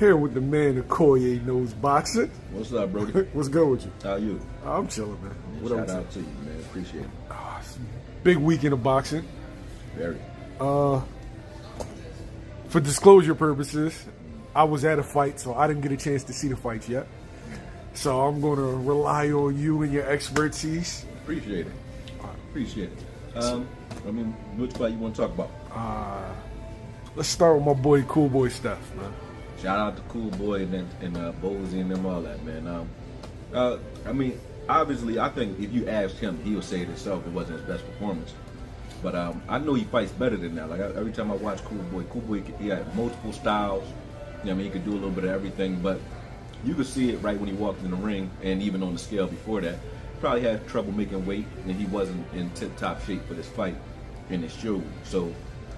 Here with the man A.K.O.Y.E knows boxing. What's up, Brody? What's good with you? How you? I'm chilling, man. What Shout out to you, man. Appreciate it. Big weekend of boxing. Very. For disclosure purposes, I was at a fight, so I didn't get a chance to see the fights yet. So I'm going to rely on you and your expertise. Appreciate it. Appreciate it. I mean, which fight you want to talk about? Let's start with my boy, Cool Boy Steph, man. Shout out to Cool Boy and Bowsy and them, all that, man. I mean, obviously, I think if you asked him, he would say it himself. It wasn't his best performance. But I know he fights better than that. Like, every time I watch Cool Boy, he had multiple styles. You know, I mean, he could do a little bit of everything. But you could see it right when he walked in the ring, and even on the scale before that. Probably had trouble making weight, and he wasn't in tip-top shape for this fight, and it showed. So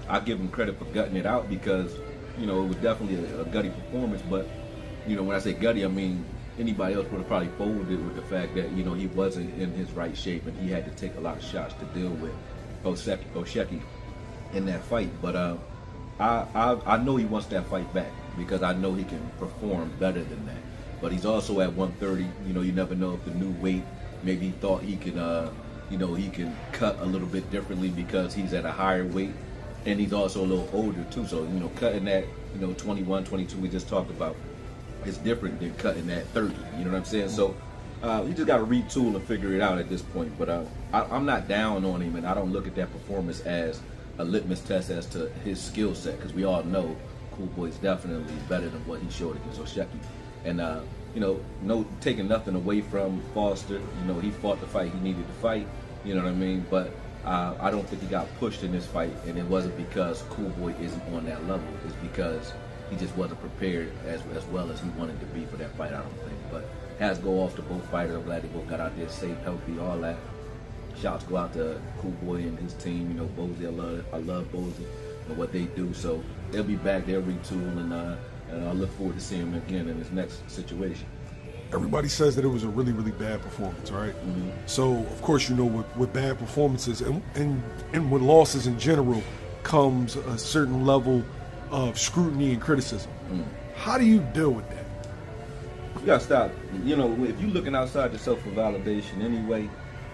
I give him credit for gutting it out because, you know, it was definitely a gutty performance. But, you know, when I say gutty, I mean anybody else would have probably folded with the fact that, you know, he wasn't in his right shape, and he had to take a lot of shots to deal with Oshaki in that fight. But I know he wants that fight back because I know he can perform better than that. But he's also at 130. You know, you never know if the new weight. Maybe he thought he can, you know, he can cut a little bit differently because he's at a higher weight, and he's also a little older too. So, you know, cutting that, you know, 21, 22 we just talked about is different than cutting that 30. You know what I'm saying? So you just got to retool and figure it out at this point. But I'm not down on him, and I don't look at that performance as a litmus test as to his skill set because we all know Cool Boy is definitely better than what he showed against Oshaki. And you know, no taking nothing away from Foster. You know, he fought the fight he needed to fight. You know what I mean? But I don't think he got pushed in this fight, and it wasn't because Cool Boy isn't on that level. It's because he just wasn't prepared as well as he wanted to be for that fight, I don't think. But hats go off to both fighters. I'm glad they both got out there safe, healthy, all that. Shouts go out to Cool Boy and his team. You know, Bowsy, I love Bowsy and what they do. So they'll be back, they'll retool, and I look forward to seeing him again in his next situation. Everybody says that it was a really, really bad performance, right? Mm-hmm. So, of course, you know, with bad performances and with losses in general comes a certain level of scrutiny and criticism. Mm. How do you deal with that? You gotta stop. You know, if you're looking outside yourself for validation anyway,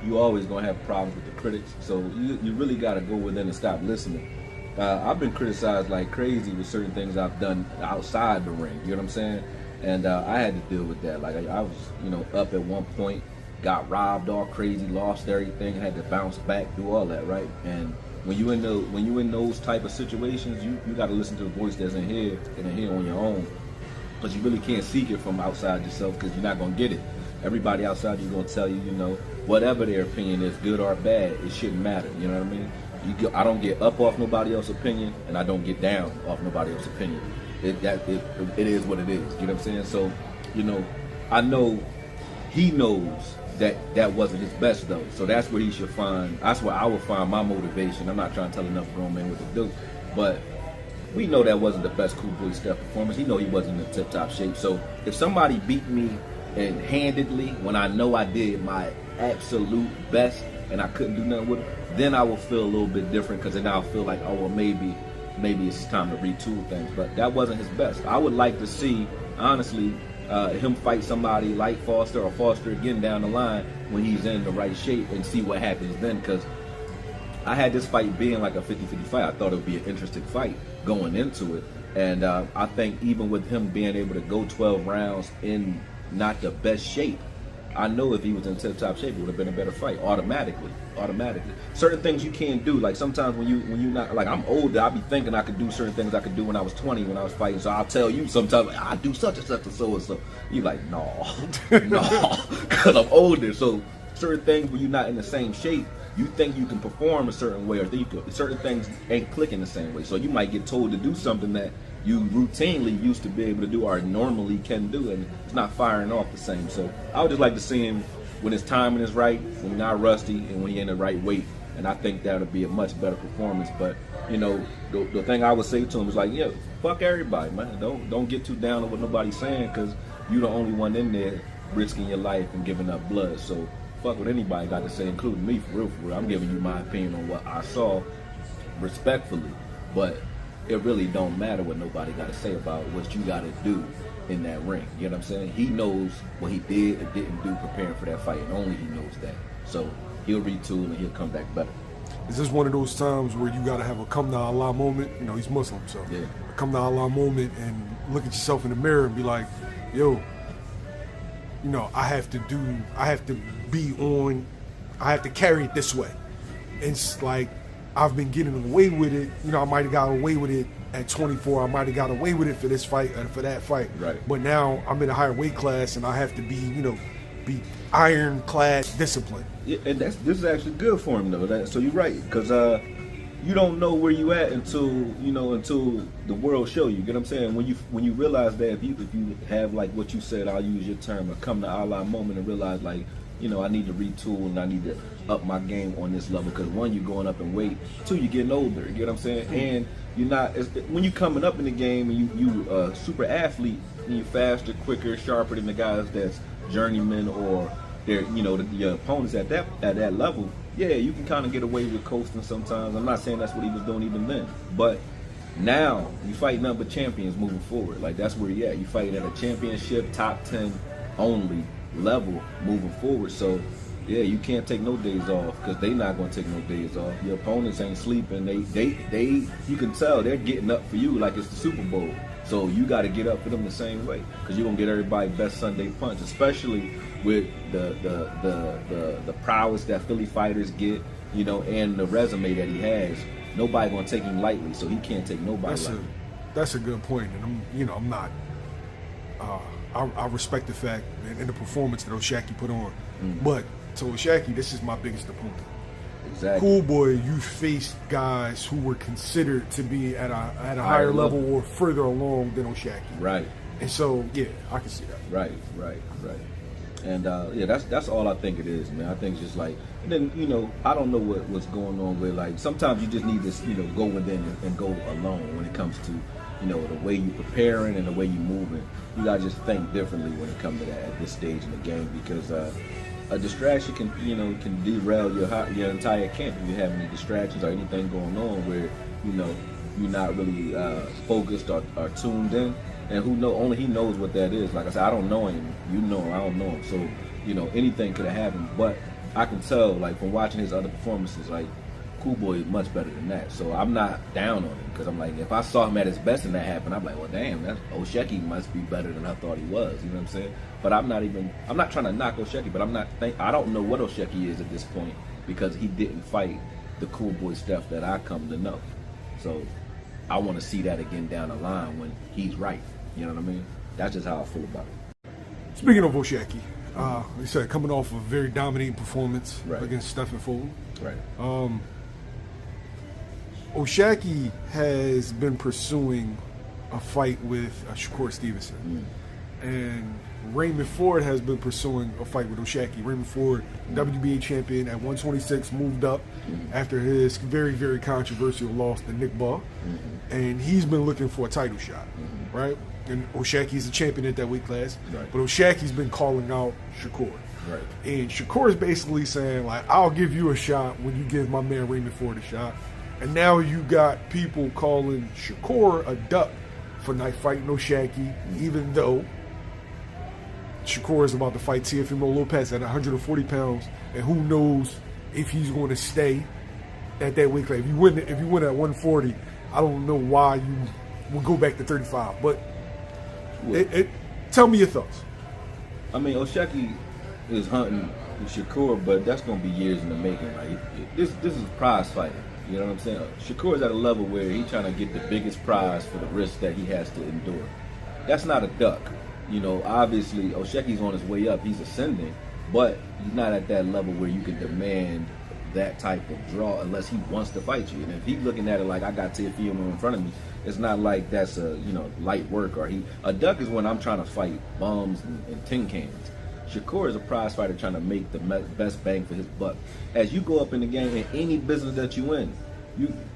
you always gonna have problems with the critics. So you really gotta go within and stop listening. I've been criticized like crazy with certain things I've done outside the ring. You know what I'm saying? And I had to deal with that. Like I was, you know, up at one point, got robbed all crazy, lost everything, had to bounce back, do all that, right? And when you in those type of situations, you got to listen to the voice that's in here on your own, because you really can't seek it from outside yourself because you're not gonna get it. Everybody outside you're gonna tell you, you know, whatever their opinion is, good or bad, it shouldn't matter. You know what I mean? I don't get up off nobody else's opinion, and I don't get down off nobody else's opinion. It is what it is. You know what I'm saying? So, you know, I know he knows that wasn't his best though. So that's where he should find. That's where I will find my motivation. I'm not trying to tell enough grown men what to do, but we know that wasn't the best Cool Boy Steph performance. He know he wasn't in tip-top shape. So if somebody beat me and handedly when I know I did my absolute best and I couldn't do nothing with it, then I will feel a little bit different because then I'll feel like, oh, well, maybe it's time to retool things. But that wasn't his best. I would like to see, honestly, him fight somebody like Foster or Foster again down the line when he's in the right shape and see what happens then. Because I had this fight being like a 50-50 fight. I thought it would be an interesting fight going into it. And I think even with him being able to go 12 rounds in not the best shape, I know if he was in tip-top shape, it would have been a better fight automatically. Certain things you can't do. Like sometimes when you're not, like I'm older, I be thinking I could do certain things I could do when I was 20 when I was fighting. So I'll tell you sometimes like, I do such and such and so and so. You like, no, because I'm older. So certain things when you're not in the same shape, you think you can perform a certain way, or certain things ain't clicking the same way. So you might get told to do something that you routinely used to be able to do or normally can do, and it's not firing off the same. So I would just like to see him when his timing is right, when he's not rusty, and when he's in the right weight. And I think that would be a much better performance. But, you know, the thing I would say to him is like, yeah, fuck everybody, man. Don't get too down on what nobody's saying because you're the only one in there risking your life and giving up blood. So fuck what anybody got to say, including me, for real. I'm giving you my opinion on what I saw respectfully. But it really don't matter what nobody got to say about what you got to do in that ring. You know what I'm saying? He knows what he did or didn't do preparing for that fight, and only he knows that. So he'll retool and he'll come back better. Is this one of those times where you got to have a come to Allah moment? You know, he's Muslim, so Yeah. a come to Allah moment and look at yourself in the mirror and be like, yo, you know, I have to carry it this way. It's like, I've been getting away with it. You know, I might have got away with it at 24. I might have got away with it for this fight or for that fight. Right. But now I'm in a higher weight class and I have to be, you know, be ironclad disciplined. Yeah, and this is actually good for him though. So you're right, because you don't know where you at until the world show you. You get what I'm saying? When you realize that if you have, like what you said, I'll use your term, a come to Allah moment, and realize, like, you know, I need to retool and I need to up my game on this level, because one, you're going up in weight, two, you're getting older. You get what I'm saying? And you're not, when you're coming up in the game and you a super athlete and you're faster, quicker, sharper than the guys that's journeymen or they're, you know, your opponents at that level. Yeah, you can kind of get away with coasting sometimes. I'm not saying that's what he was doing even then, but now you fight nothing but champions moving forward. Like, that's where you're at. You fight at a championship, top 10 only level moving forward. So yeah, you can't take no days off, because they not going to take no days off. Your opponents ain't sleeping. They you can tell they're getting up for you like it's the Super Bowl. So you got to get up for them the same way, because you're gonna get everybody best Sunday punch, especially with the prowess that Philly fighters get, you know, and the resume that he has. Nobody gonna take him lightly, so he can't take nobody lightly. That's a good point, and I'm not. I respect the fact and the performance that Oshaki put on, but to Oshaki, this is my biggest opponent. Exactly. Cool boy, you faced guys who were considered to be at a higher level or further along than Oshaki. Right. And so, yeah, I can see that. Right. And yeah, that's all I think it is, man. I think it's just like, and then, you know, I don't know what's going on with, like, sometimes you just need to, you know, go within and go alone when it comes to, you know, the way you preparing and the way you moving. You gotta just think differently when it comes to that at this stage in the game, because a distraction can derail your entire camp if you have any distractions or anything going on where, you know, you're not really focused or tuned in. And only he knows what that is. Like I said, I don't know him. You know him, I don't know him. So, you know, anything could have happened. But I can tell, like, from watching his other performances, like, Cool Boy is much better than that. So I'm not down on him, because I'm like, if I saw him at his best and that happened, I'm like, well, damn, Oshaki must be better than I thought he was. You know what I'm saying? But I'm not trying to knock Oshaki, but I don't know what Oshaki is at this point, because he didn't fight the Cool Boy stuff that I come to know. So I want to see that again down the line when he's right. You know what I mean? That's just how I feel about it. Speaking of Oshaki, like you said, coming off a very dominating performance against Stephen Fulton. Right. Oshaki has been pursuing a fight with Shakur Stevenson. And Raymond Ford has been pursuing a fight with Oshaki. Raymond Ford, WBA champion at 126, moved up after his very, very controversial loss to Nick Ball. And he's been looking for a title shot, right? And Oshaki's a champion at that weight class. Right. But Oshaki's been calling out Shakur. Right. And Shakur is basically saying, like, I'll give you a shot when you give my man Raymond Ford a shot. And now you got people calling Shakur a duck for not fighting Oshaki, even though Shakur is about to fight Teofimo Lopez at 140 pounds, and who knows if he's going to stay at that weight class. If you win at 140, I don't know why you would go back to 35. But tell me your thoughts. I mean, Oshaki is hunting Shakur, but that's going to be years in the making. Like, this is prize fighting. You know what I'm saying? Shakur's at a level where he's trying to get the biggest prize for the risk that he has to endure. That's not a duck. You know, obviously, Oshaki's on his way up. He's ascending, but he's not at that level where you can demand that type of draw unless he wants to fight you. And if he's looking at it like, I got Teofimo in front of me, it's not like that's light work. A duck is when I'm trying to fight bums and tin cans. Shakur is a prize fighter trying to make the best bang for his buck. As you go up in the game, in any business that you in,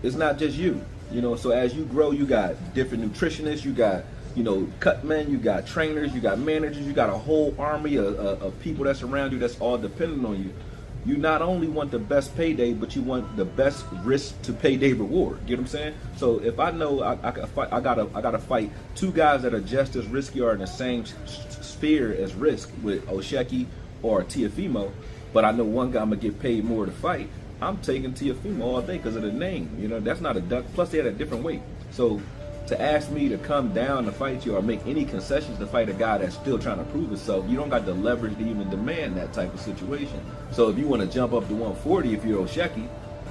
it's not just you. You know, so as you grow, you got different nutritionists, you got, you know, cut men, you got trainers, you got managers, you got a whole army of people that's around you that's all dependent on you. you not only want the best payday, but you want the best risk to payday reward. Get what I'm saying? So if I know I gotta fight two guys that are just as risky or in the same sphere as risk with Oshaki or Teofimo, but I know one guy I'm gonna get paid more to fight, I'm taking Teofimo all day because of the name. You know, that's not a duck. Plus they had a different weight. So to ask me to come down to fight you or make any concessions to fight a guy that's still trying to prove himself, you don't got the leverage to even demand that type of situation. So if you want to jump up to 140 if you're Oshaki,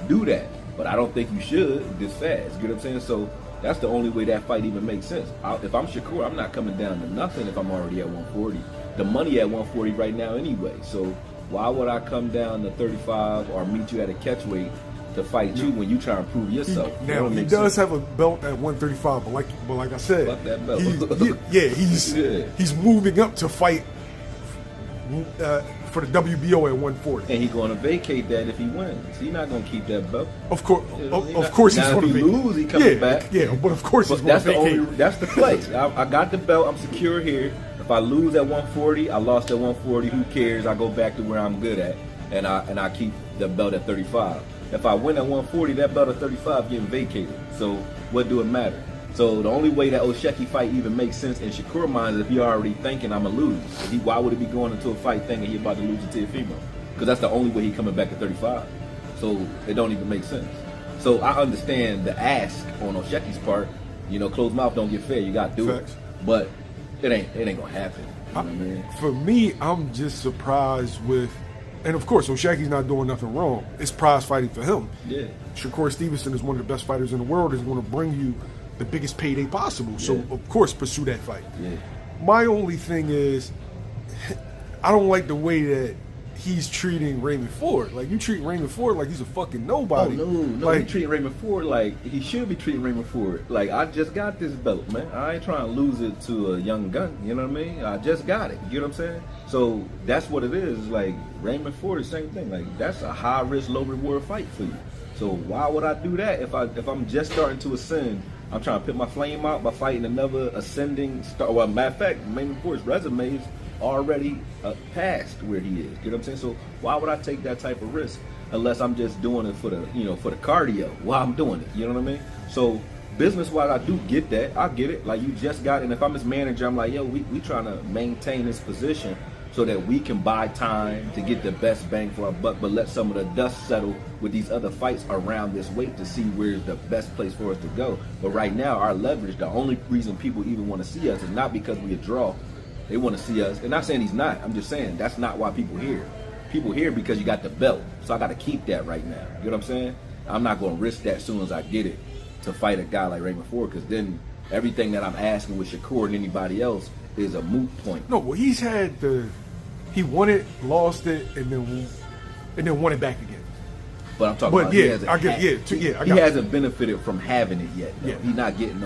do that. But I don't think you should this fast. You know what I'm saying? So that's the only way that fight even makes sense. If I'm Shakur, I'm not coming down to nothing if I'm already at 140. The money at 140 right now anyway. So why would I come down to 35 or meet you at a catch weight to fight you when you try and prove yourself? He does have a belt at 135, but like I said, fuck that belt. He's moving up to fight for the WBO at 140, and he's going to vacate that if he wins. He's not going to keep that belt. Of course, of course he's going to lose. He coming back. Yeah, but of course he's going to vacate. That's the play. I got the belt. I'm secure here. If I lose at 140, I lost at 140. Who cares? I go back to where I'm good at, and I keep the belt at 35. If I win at 140, that belt at 35 getting vacated. So what do it matter? So the only way that Oshaki fight even makes sense in Shakur mind is if he already thinking I'm gonna lose. Why would he be going into a fight thinking he about to lose to Teofimo? Because that's the only way he coming back at 35. So it don't even make sense. So I understand the ask on Oshaki's part. You know, closed mouth don't get fed. You got to do it. But it ain't gonna happen. You know what I mean? For me, I'm just surprised with. And of course, Oshaki's not doing nothing wrong. It's prize fighting for him. Yeah. Shakur Stevenson is one of the best fighters in the world. Is going to bring you the biggest payday possible. So of course, pursue that fight. Yeah. My only thing is, I don't like the way that he's treating Raymond Ford. Like, you treat Raymond Ford like he's a fucking nobody. Oh, no, like, he treating Raymond Ford like he should be treating Raymond Ford. Like, I just got this belt, man. I ain't trying to lose it to a young gun. You know what I mean? I just got it. You know what I'm saying? So that's what it is. Like, Raymond Ford, the same thing. Like, that's a high risk, low reward fight for you. So why would I do that if I'm just starting to ascend? I'm trying to put my flame out by fighting another ascending star. Well, matter of fact, Raymond Ford's resume is already past where he is. You know what I'm saying? So why would I take that type of risk unless I'm just doing it for the cardio while I'm doing it? You know what I mean? So business-wise, I do get that. I get it. Like, you just got it. And if I'm his manager, I'm like, yo, we trying to maintain this position so that we can buy time to get the best bang for our buck, but let some of the dust settle with these other fights around this weight to see where's the best place for us to go. But right now, our leverage, the only reason people even want to see us is not because we a draw. They want to see us. And not saying he's not. I'm just saying that's not why people here. People here because you got the belt. So I got to keep that right now. You know what I'm saying? I'm not going to risk that as soon as I get it to fight a guy like Raymond Ford, because then everything that I'm asking with Shakur and anybody else is a moot point. No, well, he won it, lost it, and then won it back again. But I'm talking about he hasn't benefited from having it yet. Though. Yeah. He's not getting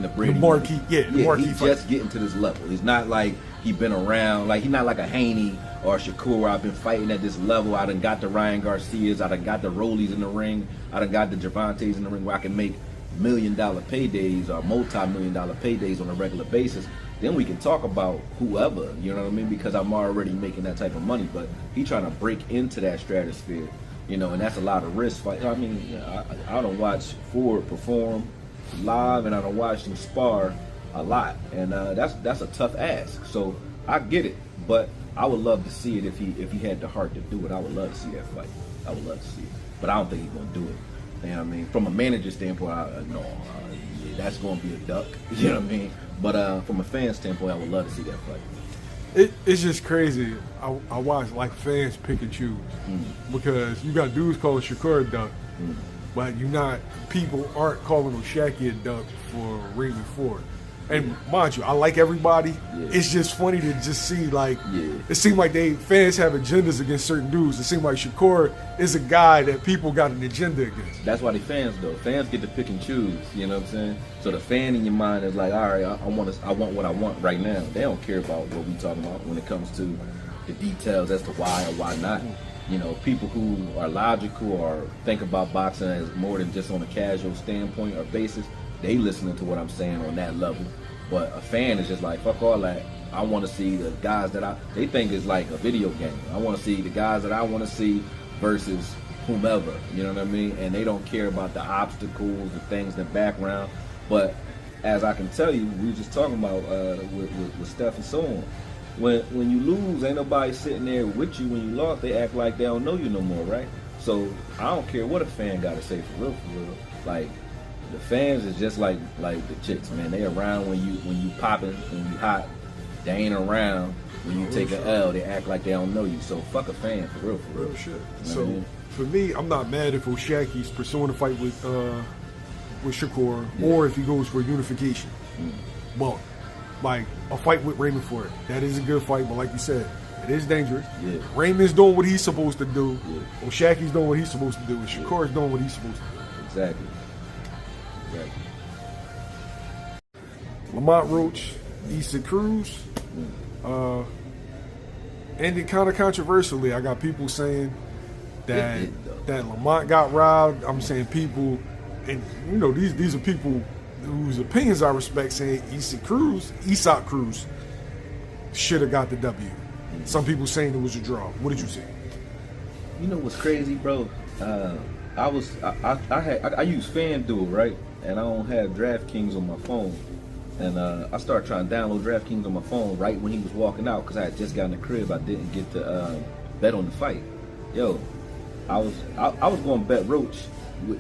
the bread. The marquee, he's just getting to this level. He's not like he's been around. Like, he's not like a Haney or a Shakur where I've been fighting at this level. I done got the Ryan Garcias, I done got the Rollies in the ring, I done got the Gervontas in the ring where I can make $1 million paydays or multi-million-dollar paydays on a regular basis. Then we can talk about whoever, you know what I mean? Because I'm already making that type of money. But he's trying to break into that stratosphere, you know, and that's a lot of risk. I mean, I don't watch Ford perform live, and I don't watch him spar a lot, and that's a tough ask. So I get it, but I would love to see it if he had the heart to do it. I would love to see that fight. I would love to see it, but I don't think he's gonna do it. You know what I mean? From a manager standpoint, that's gonna be a duck. You know what I mean? But from a fan standpoint, I would love to see that fight. It's just crazy. I watch like fans pick and choose because you got dudes calling Shakur a duck, but people aren't calling Oshaki a duck for Raymond Ford. And mind you, I like everybody. Yeah. It's just funny to just see, like, it seems like fans have agendas against certain dudes. It seems like Shakur is a guy that people got an agenda against. That's why they fans, though. Fans get to pick and choose. You know what I'm saying? So the fan in your mind is like, all right, I want what I want right now. They don't care about what we talking about when it comes to the details as to why or why not. You know, people who are logical or think about boxing as more than just on a casual standpoint or basis, they listening to what I'm saying on that level. But a fan is just like, fuck all that. I want to see the guys that they think is like a video game. I want to see the guys that I want to see versus whomever, you know what I mean? And they don't care about the obstacles, the things in the background. But as I can tell you, we were just talking about with Steph and so on. When you lose, ain't nobody sitting there with you when you lost. They act like they don't know you no more, right? So I don't care what a fan got to say for real. Like, the fans is just like the chicks, man. They around when you popping, when you hot. They ain't around when you take an L. They act like they don't know you. So fuck a fan for real. Shit. You know So what I mean? for me, I'm not mad if Oshaki's pursuing a fight with Shakur, or if he goes for unification. But like a fight with Raymond for it, that is a good fight. But like you said, it is dangerous. Yeah. Raymond's doing what he's supposed to do. Yeah. Oshaki's doing what he's supposed to do, and Shakur's doing what he's supposed to do. Exactly. Lamont Roach, Angel Cruz, ended kind of controversially. I got people saying that Lamont got robbed. I'm saying people, and you know these are people whose opinions I respect, saying Angel Cruz should have got the W. Some people saying it was a draw. What did you say? You know what's crazy, bro? I use FanDuel, right? And I don't have DraftKings on my phone. And I started trying to download DraftKings on my phone right when he was walking out because I had just gotten the crib. I didn't get to bet on the fight. Yo, I was going to bet Roach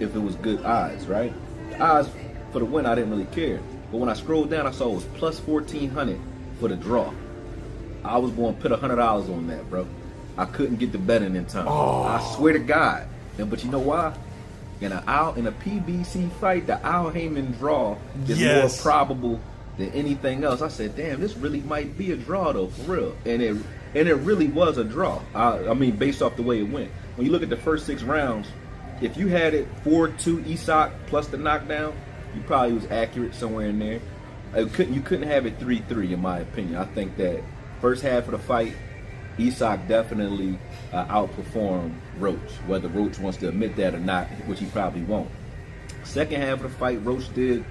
if it was good odds, right? The odds for the win, I didn't really care. But when I scrolled down, I saw it was plus 1,400 for the draw. I was going to put $100 on that, bro. I couldn't get the betting in time. Oh. I swear to God. But you know why? In a PBC fight, the Al Heyman draw is more probable than anything else. I said, damn, this really might be a draw though, for real. And it really was a draw. I mean, based off the way it went. When you look at the first 6 rounds, if you had it 4-2 Isak plus the knockdown, you probably was accurate somewhere in there. You couldn't have it 3-3 in my opinion. I think that first half of the fight, Isak definitely outperformed Roach, whether Roach wants to admit that or not, which he probably won't. Second half of the fight, Roach did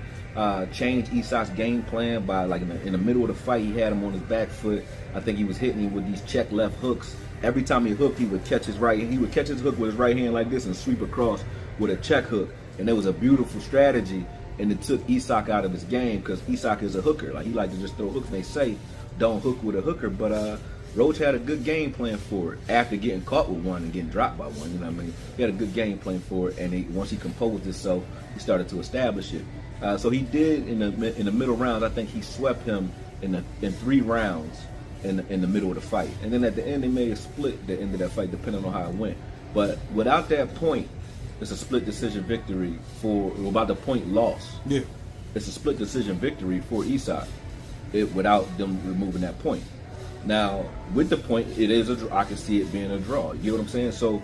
change Isak's game plan by, like, in the middle of the fight, he had him on his back foot. I think he was hitting him with these check left hooks. Every time he hooked, he would catch his hook with his right hand like this and sweep across with a check hook. And it was a beautiful strategy, and it took Isak out of his game because Isak is a hooker. Like, he likes to just throw hooks. They say don't hook with a hooker, but Roach had a good game plan for it after getting caught with one and getting dropped by one. You know what I mean? He had a good game plan for it, and once he composed himself, he started to establish it. So he did in the middle rounds. I think he swept him in 3 rounds in the middle of the fight, and then at the end they made a split at the end of that fight, depending on how it went. But without that point, it's a split decision victory about the point loss. Yeah, it's a split decision victory for Isak without them removing that point. Now, with the point, it is I can see it being a draw. You know what I'm saying? So,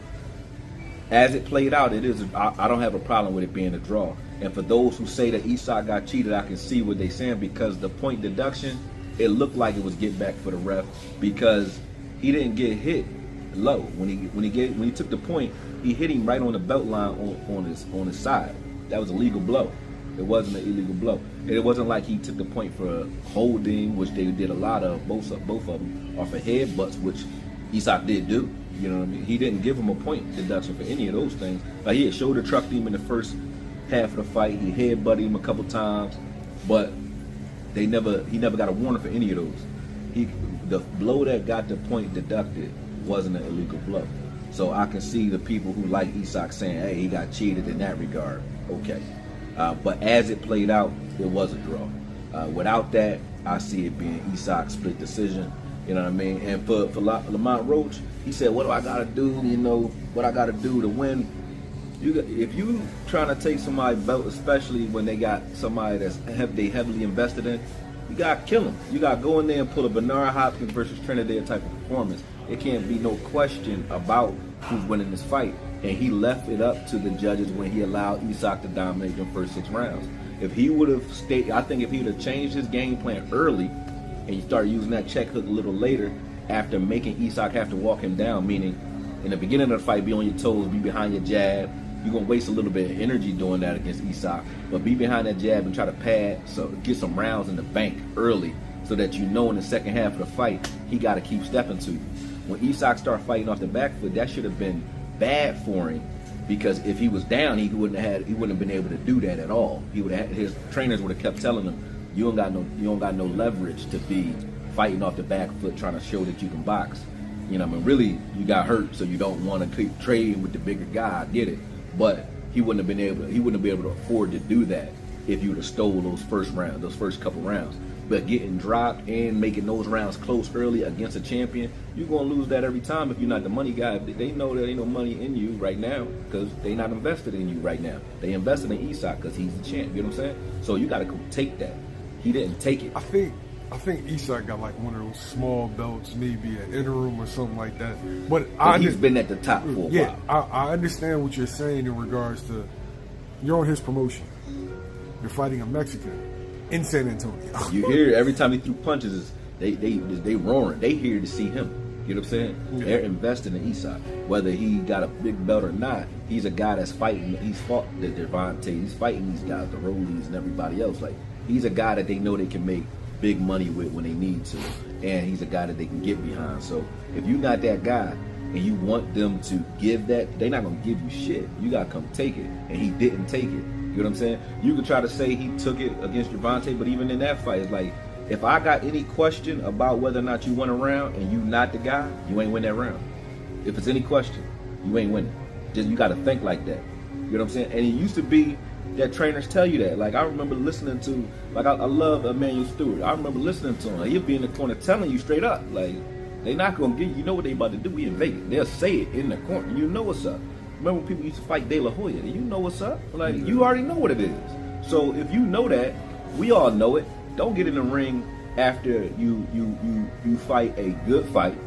as it played out, it is. I don't have a problem with it being a draw. And for those who say that Isak got cheated, I can see what they're saying because the point deduction, it looked like it was get back for the ref because he didn't get hit low when he took the point. He hit him right on the belt line on his side. That was a legal blow. It wasn't an illegal blow. It wasn't like he took the point for holding, which they did a lot of, both of them, off of headbutts, which Isak did do. You know what I mean? He didn't give him a point deduction for any of those things. Like, he had shoulder trucked him in the first half of the fight. He headbutted him a couple times, but he never got a warning for any of those. The blow that got the point deducted wasn't an illegal blow. So I can see the people who like Isak saying, hey, he got cheated in that regard. Okay. But as it played out, it was a draw. Without that, I see it being Isak's split decision. You know what I mean? And for Lamont Roach, he said, what do I got to do? You know, what I got to do to win? If you trying to take somebody's belt, especially when they got somebody they heavily invested in, you got to kill them. You got to go in there and pull a Bernard Hopkins versus Trinidad type of performance. It can't be no question about who's winning this fight. And he left it up to the judges when he allowed Isak to dominate the first 6 rounds. If he would have stayed, I think if he would have changed his game plan early and he started using that check hook a little later after making Isak have to walk him down, meaning in the beginning of the fight, be on your toes, be behind your jab, you're gonna waste a little bit of energy doing that against Isak. But be behind that jab and try to pad, so get some rounds in the bank early, so that you know in the second half of the fight he got to keep stepping to you. When Isak started fighting off the back foot, that should have been bad for him, because if he was down, he wouldn't have been able to do that at all. His trainers would have kept telling him, you don't got no leverage to be fighting off the back foot trying to show that you can box. You know what I mean? Really, you got hurt, so you don't want to keep trading with the bigger guy. I get it, but he wouldn't be able to afford to do that if you would have stole those first couple rounds. But getting dropped and making those rounds close early against a champion, you're going to lose that every time if you're not the money guy. They know there ain't no money in you right now because they not invested in you right now. They invested in Isak because he's the champ. You know what I'm saying? So you got to go take that. He didn't take it. I think Isak got like one of those small belts, maybe an interim or something like that. But he's been at the top for a while. I understand what you're saying in regards to you're on his promotion. You're fighting a Mexican in San Antonio. You hear every time he threw punches, they roaring. They here to see him. You know what I'm saying? Yeah. They're investing in Isak. Whether he got a big belt or not, he's a guy that's fighting. He's fought the Devontae. He's fighting these guys, the Rollies and everybody else. Like, he's a guy that they know they can make big money with when they need to. And he's a guy that they can get behind. So if you're not that guy and you want them to give that, they're not going to give you shit. You got to come take it. And he didn't take it. You know what I'm saying? You could try to say he took it against Gervonta, but even in that fight, it's like, if I got any question about whether or not you won a round and you not the guy, you ain't win that round. If it's any question, you ain't winning. Just, you got to think like that. You know what I'm saying? And it used to be that trainers tell you that. Like, I remember listening to, like, I love Emmanuel Stewart. I remember listening to him. He'd be in the corner telling you straight up, like, they not going to get you know what they about to do. We in Vegas. They'll say it in the corner. You know what's up. Remember when people used to fight De La Hoya? You know what's up. Like, you already know what it is. So if you know that, we all know it. Don't get in the ring after you fight a good fight,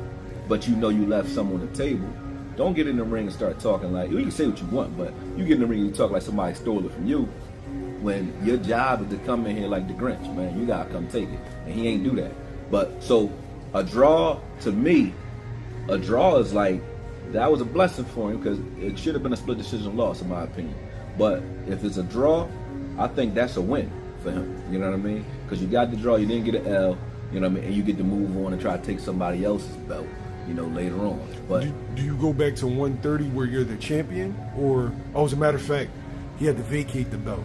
but you know you left some on the table. Don't get in the ring and start talking like, you can say what you want, but you get in the ring and you talk like somebody stole it from you, when your job is to come in here like the Grinch, man. You gotta come take it. And he ain't do that. But so a draw, to me, a draw is like, that was a blessing for him, because it should have been a split decision loss in my opinion. But if it's a draw, I think that's a win for him. You know what I mean? Because you got the draw, you didn't get an L, you know what I mean? And you get to move on and try to take somebody else's belt, you know, later on. But do you go back to 130 where you're the champion? Or, as a matter of fact, he had to vacate the belt.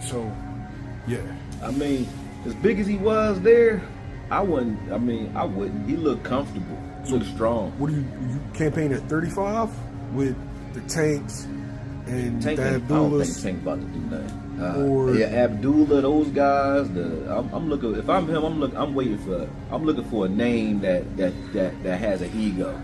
So, yeah. I mean, as big as he was there, I wouldn't. He looked comfortable. He looked strong. What do you campaign at 35 with the Tanks and the Abdullahs? I don't think Tank about to do nothing. Abdullah, those guys. I'm looking. If I'm him, I'm looking for a name that has an ego.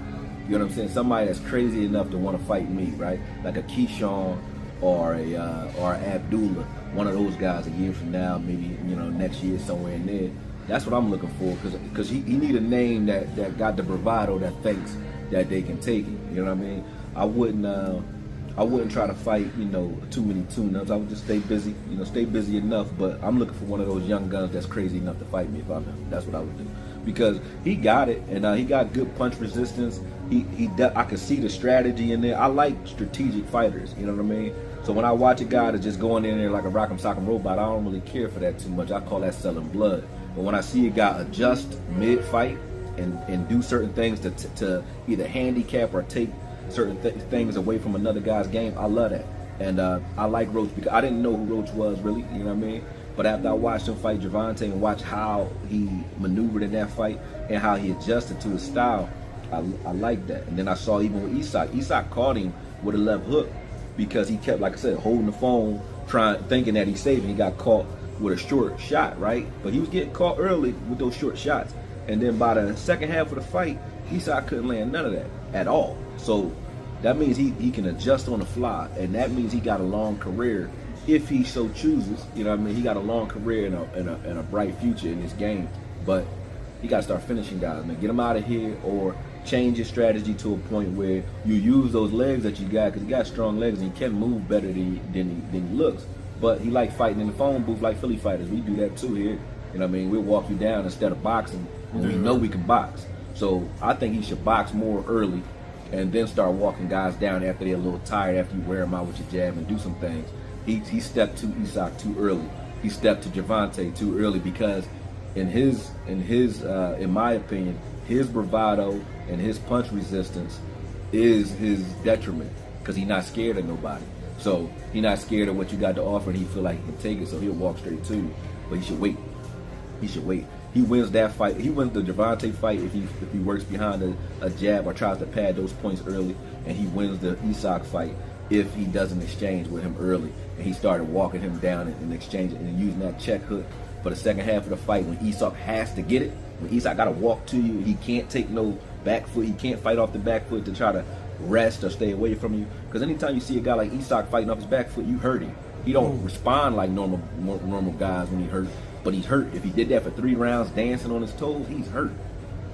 You know what I'm saying? Somebody that's crazy enough to want to fight me, right? Like a Keyshawn or Abdullah. One of those guys a year from now, maybe, you know, next year, somewhere in there. That's what I'm looking for, because he need a name that got the bravado that thinks that they can take it. You know what I mean? I wouldn't try to fight, you know, too many tune-ups. I would just stay busy, you know, stay busy enough. But I'm looking for one of those young guns that's crazy enough to fight me if I'm him. That's what I would do, because he got it, and he got good punch resistance. I could see the strategy in there. I like strategic fighters. You know what I mean? So when I watch a guy that's just going in there like a rock'em sock'em robot, I don't really care for that too much. I call that selling blood. But when I see a guy adjust mid-fight and do certain things to either handicap or take certain things away from another guy's game, I love that. And I like Roach, because I didn't know who Roach was really, you know what I mean? But after I watched him fight Gervonta and watch how he maneuvered in that fight and how he adjusted to his style, I like that. And then I saw even with Isak caught him with a left hook, because he kept, like I said, holding the phone, thinking that he's safe, and he got caught with a short shot, right? But he was getting caught early with those short shots. And then by the second half of the fight, Isak couldn't land none of that at all. So that means he can adjust on the fly, and that means he got a long career if he so chooses. You know what I mean? He got a long career and a bright future in this game. But he got to start finishing guys, man. Get him out of here, or change your strategy to a point where you use those legs that you got, because he got strong legs and he can move better than he looks. But he like fighting in the phone booth like Philly fighters. We do that too here. You know what I mean? We'll walk you down instead of boxing when we know we can box. So I think he should box more early and then start walking guys down after they're a little tired, after you wear them out with your jab and do some things. He stepped to Isak too early. He stepped to Gervonta too early because in my opinion, his bravado and his punch resistance is his detriment because he's not scared of nobody. So he's not scared of what you got to offer, and he feel like he can take it, so he'll walk straight to you. But he should wait. He should wait. He wins that fight. He wins the Gervonta fight if he works behind a jab or tries to pad those points early, and he wins the Isak fight if he doesn't exchange with him early and he started walking him down and exchanging and using that check hook for the second half of the fight when Isak has to get it. When Isak got to walk to you, he can't take no back foot. He can't fight off the back foot to try to rest or stay away from you. Because anytime you see a guy like Isak fighting off his back foot, you hurt him. He don't respond like normal guys when he hurt, but he's hurt. If he did that for 3 rounds dancing on his toes, he's hurt.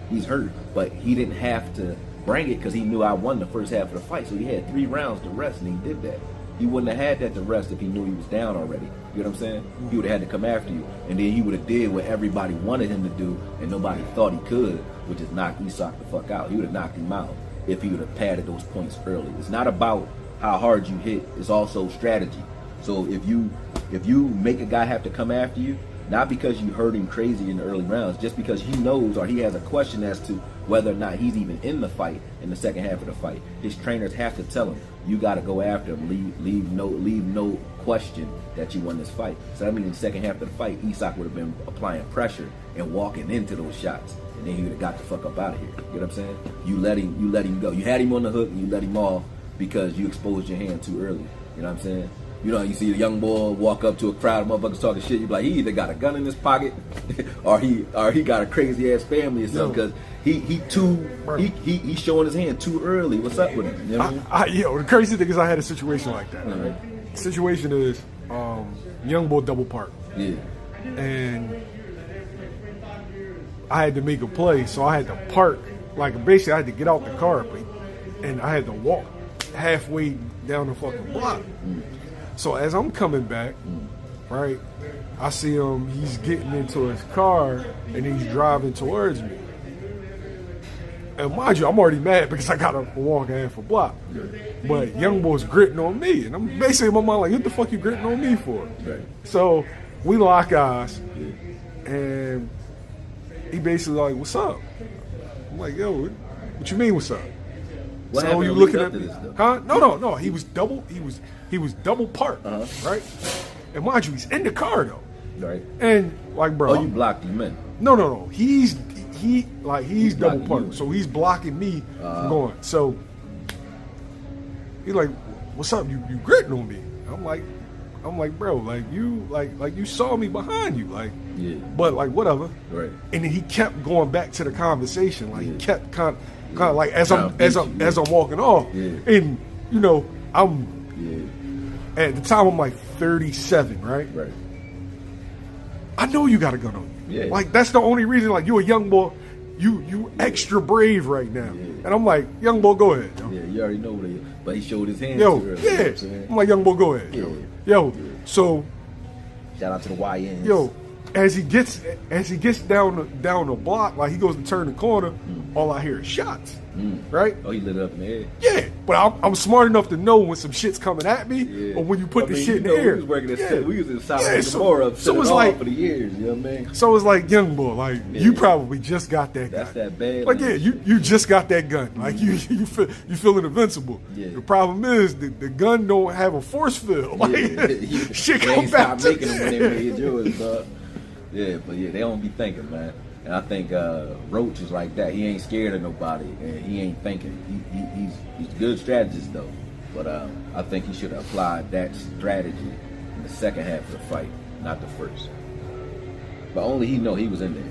He's hurt. But he didn't have to bring it because he knew I won the first half of the fight. So he had 3 rounds to rest, and he did that. He wouldn't have had that to rest if he knew he was down already. You know what I'm saying? He would have had to come after you. And then he would have did what everybody wanted him to do and nobody thought he could, which is knock Isak the fuck out. He would have knocked him out if he would have padded those points early. It's not about how hard you hit. It's also strategy. So if you make a guy have to come after you, not because you hurt him crazy in the early rounds, just because he knows or he has a question as to whether or not he's even in the fight in the second half of the fight. His trainers have to tell him, you got to go after him. Leave no question that you won this fight. So that means in the second half of the fight, Isak would have been applying pressure and walking into those shots, and then he would have got the fuck up out of here. You know what I'm saying? You let him go. You had him on the hook and you let him off because you exposed your hand too early. You know what I'm saying? You know, you see a young boy walk up to a crowd of motherfuckers talking shit. You be like, he either got a gun in his pocket, or he got a crazy ass family or something. Because he's showing his hand too early. What's up with him? You know what I mean? The crazy thing is I had a situation like that. Right? The situation is young boy double park. Yeah. And I had to make a play, so I had to park. Like basically, I had to get out the car, and I had to walk halfway down the fucking block. So as I'm coming back, right, I see him, he's getting into his car and he's driving towards me. And mind you, I'm already mad because I gotta walk half a block. But young boy's gritting on me. And I'm basically in my mind like, what the fuck you gritting on me for? Right. So we lock eyes and he basically like, what's up? I'm like, yo, what you mean what's up? What so happened you looking at to me? this, though? Huh? No. He was double parked, right? And mind you, he's in the car though. Right. And like, bro. Oh, you blocked him in. No. He's double parked, so he's blocking me from going. So he's like, "What's up? You gritting on me?" I'm like, bro, like you saw me behind you, like. Yeah. But like whatever. Right. And then he kept going back to the conversation, like he kept kind of like as I'm walking off, and you know at the time I'm like 37, right? Right. I know you got a gun on you. Yeah. Like that's the only reason. Like you're a young boy, you extra brave right now. Yeah. And I'm like, young boy, go ahead. Yo. Yeah, you already know what he is. But he showed his hand Yo, too early. yeah. You know what I'm saying? I'm like, young boy, go ahead. Yeah. Yo. So shout out to the YNs. yo, as he gets down the block, like he goes to turn the corner, all I hear is shots. Right? Oh, he lit it up in the air. Yeah, but I'm smart enough to know when some shit's coming at me, or when you put the shit in the air. We was working at we was in South so it's like for the years. You know what I mean? So it's like, young boy, like you probably just got that gun. That's that bad. Like you just got that gun. Like you feeling invincible. Yeah. The problem is the gun don't have a force field. Like shit they come ain't back stop to making them when they made yours, dog. Yeah, but they don't be thinking, man. And I think Roach is like that. He ain't scared of nobody, and he ain't thinking. He's a good strategist though, but I think he should have applied that strategy in the second half of the fight, not the first. But only he know he was in there.